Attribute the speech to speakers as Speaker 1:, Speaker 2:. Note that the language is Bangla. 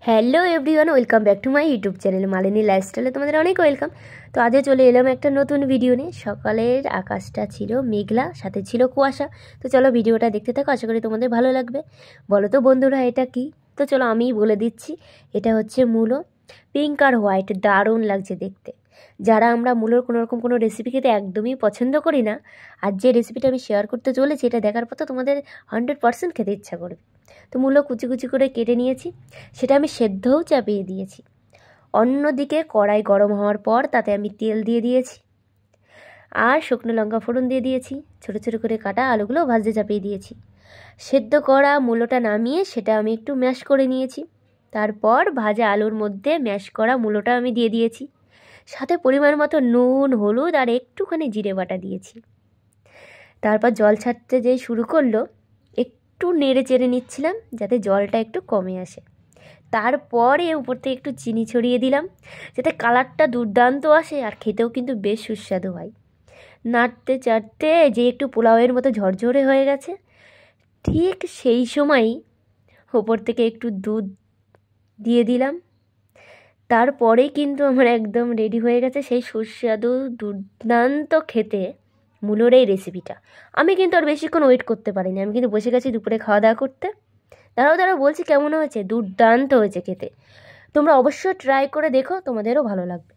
Speaker 1: Hello everyone, welcome back to my YouTube channel Malini লাইফস্টাইলে তোমাদের অনেক ওয়েলকাম। তো আজও চলে এলাম একটা নতুন ভিডিও নিয়ে। সকালের আকাশটা ছিল মেঘলা, সাথে ছিল কুয়াশা। তো চলো ভিডিওটা দেখতে থাকো, আশা করি তোমাদের ভালো লাগবে। বলো তো বন্ধুরা এটা কি? তো চলো আমিই বলে দিচ্ছি। এটা হচ্ছে মূলো, পিঙ্ক আর হোয়াইট, দারুণ লাগছে দেখতে। যারা আমরা মূলোর কোনো রেসিপি খেতে একদমই পছন্দ করি না, আর যে রেসিপিটা আমি শেয়ার করতে চলেছি এটা দেখার পর তো তোমাদের 100% খেতে ইচ্ছা করবে। তো মূলো কুচি কুচি করে কেটে নিয়েছি, সেটা আমি সেদ্ধও চাপিয়ে দিয়েছি। অন্যদিকে কড়াই গরম হওয়ার পর তাতে আমি তেল দিয়ে দিয়েছি আর শুকনো লঙ্কা ফোড়ন দিয়ে দিয়েছি। ছোটো ছোটো করে কাটা আলুগুলো ভাজতে চাপিয়ে দিয়েছি। সেদ্ধ করা মূলোটা নামিয়ে সেটা আমি একটু ম্যাশ করে নিয়েছি। তারপর ভাজা আলুর মধ্যে ম্যাশ করা মূলোটা আমি দিয়ে দিয়েছি, সাথে পরিমাণ মতো নুন, হলুদ আর একটুখানি জিরে বাটা দিয়েছি। তারপর জল ছাড়তে যেই শুরু করলো, একটু নেড়ে চেড়ে নিচ্ছিলাম যাতে জলটা একটু কমে আসে। তারপরে উপর থেকে একটু চিনি ছড়িয়ে দিলাম যাতে কালারটা দুর্দান্ত আসে, আর খেতেও কিন্তু বেশ সুস্বাদু হয়। নাড়তে চাড়তে যে একটু পোলাওয়ের মতো ঝরঝরে হয়ে গেছে, ঠিক সেই সময়ই ওপর থেকে একটু দুধ দিয়ে দিলাম। তারপরেই কিন্তু আমার একদম রেডি হয়ে গেছে সেই সুস্বাদু দুর্দান্ত খেতে মূলোর এই রেসিপিটা। আমি কিন্তু আর বেশিক্ষণ ওয়েট করতে পারিনি, আমি কিন্তু বসে গেছি দুপুরে খাওয়া দাওয়া করতে। দাঁড়াও বলছি কেমন হয়েছে। দুর্দান্ত হয়েছে খেতে। তোমরা অবশ্যই ট্রাই করে দেখো, তোমাদেরও ভালো লাগবে।